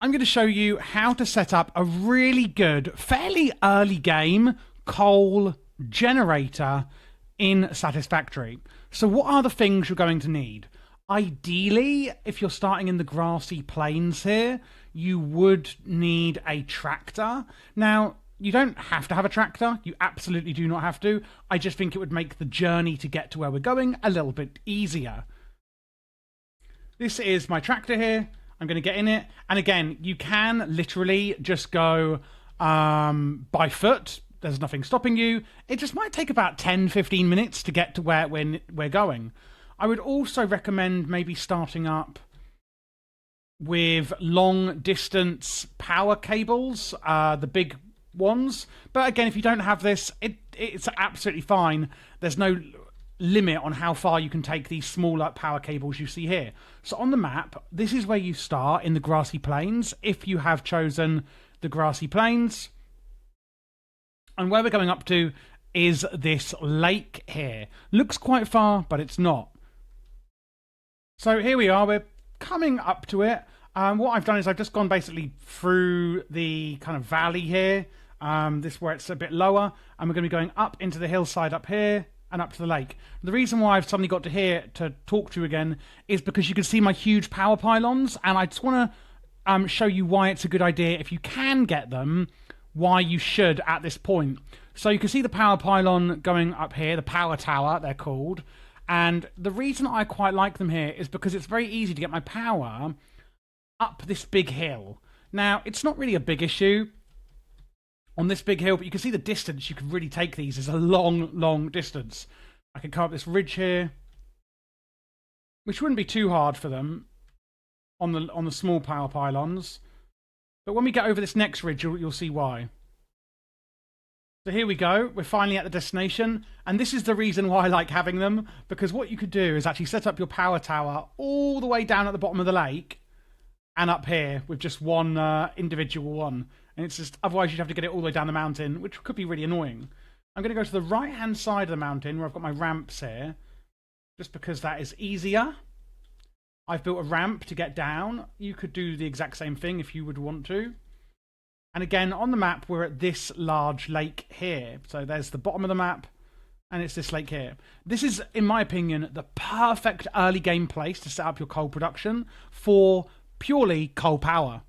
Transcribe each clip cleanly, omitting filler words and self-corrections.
I'm going to show you how to set up a really good, fairly early game coal generator in Satisfactory. So what are the things you're going to need? Ideally, if you're starting in the grassy plains here, you would need a tractor. Now, you don't have to have a tractor. You absolutely do not have to. I just think it would make the journey to get to where we're going a little bit easier. This is my tractor here. I'm going to get in it. And again, you can literally just go by foot. There's nothing stopping you. It just might take about 10-15 minutes to get to where we're going. I would also recommend maybe starting up with long distance power cables, the big ones. But again, if you don't have this, it's absolutely fine. There's no limit on how far you can take these smaller power cables you see here. So on the map, this is where you start in the grassy plains, if you have chosen the grassy plains. And where we're going up to is this lake here. Looks quite far, but it's not. So here we are, we're coming up to it. What I've done is I've just gone basically through the kind of valley here, this where it's a bit lower, and we're going to be going up into the hillside up here, and up to the lake. The reason why I've suddenly got to here to talk to you again is because you can see my huge power pylons, and I just want to show you why it's a good idea, if you can get them, why you should at this point. So you can see the power pylon going up here, the power tower they're called, and the reason I quite like them here is because it's very easy to get my power up this big hill. Now, it's not really a big issue on this big hill, but you can see the distance you can really take these is a long distance. I can come up this ridge here, which wouldn't be too hard for them on the small power pylons. But when we get over this next ridge, you'll see why. So here we go. We're finally at the destination, and this is the reason why I like having them, because what you could do is actually set up your power tower all the way down at the bottom of the lake and up here with just one individual one. And it's just, otherwise you'd have to get it all the way down the mountain, which could be really annoying. I'm going to go to the right-hand side of the mountain where I've got my ramps here, just because that is easier. I've built a ramp to get down. You could do the exact same thing if you would want to. And again, on the map, we're at this large lake here. So there's the bottom of the map, and it's this lake here. This is, in my opinion, the perfect early game place to set up your coal production for purely coal power.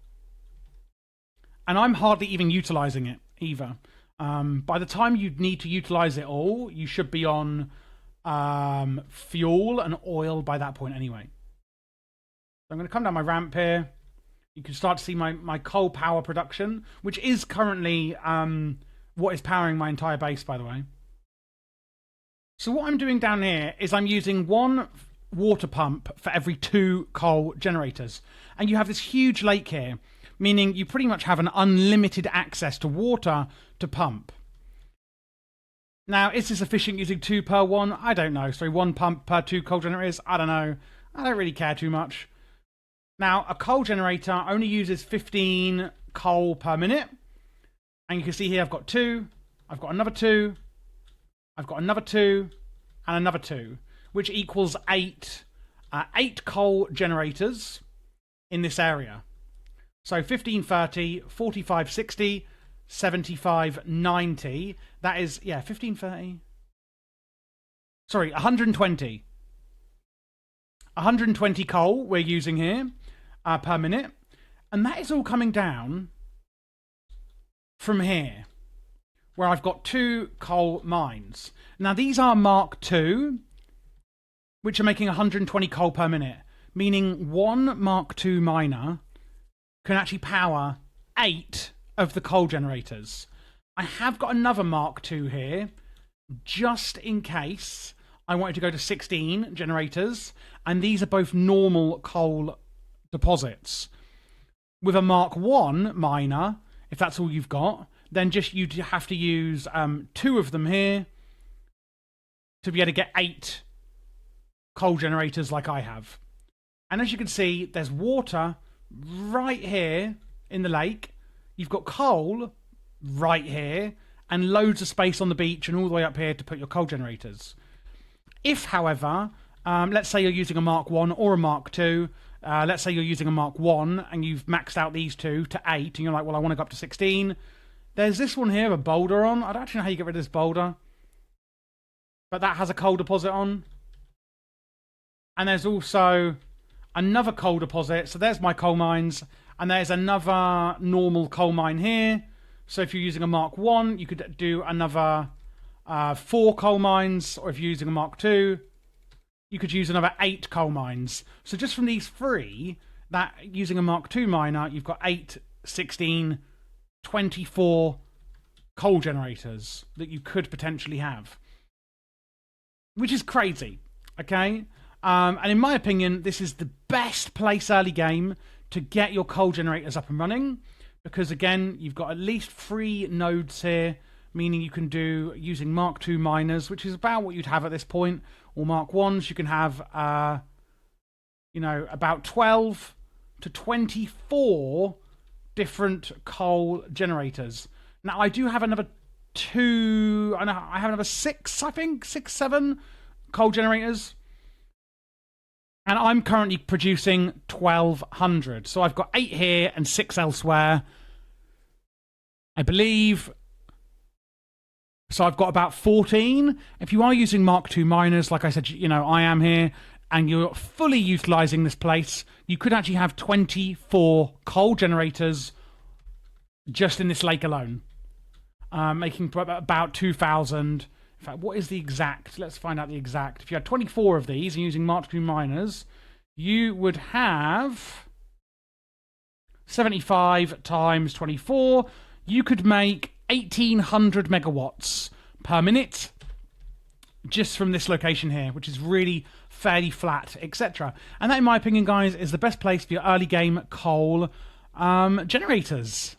And I'm hardly even utilizing it either. By the time you need to utilize it all, you should be on fuel and oil by that point anyway. So I'm going to come down my ramp here. You can start to see my coal power production, which is currently what is powering my entire base, by the way. So what I'm doing down here is I'm using one water pump for every 2 coal generators. And you have this huge lake here, meaning you pretty much have an unlimited access to water to pump. Now, is this efficient using 2 per 1? I don't know. Sorry, 1 pump per 2 coal generators? I don't know. I don't really care too much. Now, a coal generator only uses 15 coal per minute. And you can see here I've got 2, I've got another 2, I've got another 2, and another 2, which equals 8 coal generators in this area. So 1530, 4560, 7590. That is, yeah, 1530. Sorry, 120. 120 coal we're using here per minute. And that is all coming down from here, where I've got 2 coal mines. Now, these are Mark II, which are making 120 coal per minute, meaning one Mark II miner can actually power 8 of the coal generators. I have got another Mark II here, just in case I wanted to go to 16 generators, and these are both normal coal deposits. With a Mark I miner, if that's all you've got, then just you'd have to use 2 of them here to be able to get 8 coal generators like I have. And as you can see, there's water right here in the lake. You've got coal right here, and loads of space on the beach and all the way up here to put your coal generators. If, however, let's say you're using a Mark I or a Mark II, let's say you're using a Mark 1 and you've maxed out these two to 8, and you're like, well, I want to go up to 16. There's this one here, a boulder on. I don't actually know how you get rid of this boulder. But that has a coal deposit on. And there's also another coal deposit. So there's my coal mines. And there's another normal coal mine here. So if you're using a Mark 1, you could do another 4 coal mines. Or if you're using a Mark 2, you could use another 8 coal mines. So just from these 3, that using a Mark 2 miner, you've got 8, 16, 24 coal generators that you could potentially have. Which is crazy, okay? And in my opinion, this is the best place early game to get your coal generators up and running. Because again, you've got at least 3 nodes here, meaning you can do using Mark II miners, which is about what you'd have at this point, or Mark 1s. You can have, about 12 to 24 different coal generators. Now, I do have another 2, I have another 6, I think, 6, 7 coal generators. And I'm currently producing 1,200. So I've got 8 here and 6 elsewhere, I believe. So I've got about 14. If you are using Mark II miners, like I said, I am here, and you're fully utilizing this place, you could actually have 24 coal generators just in this lake alone, making about 2,000. In fact, what is the exact? Let's find out the exact. If you had 24 of these and using Mark II miners, you would have 75 times 24. You could make 1,800 megawatts per minute just from this location here, which is really fairly flat, etc. And that, in my opinion, guys, is the best place for your early game coal generators.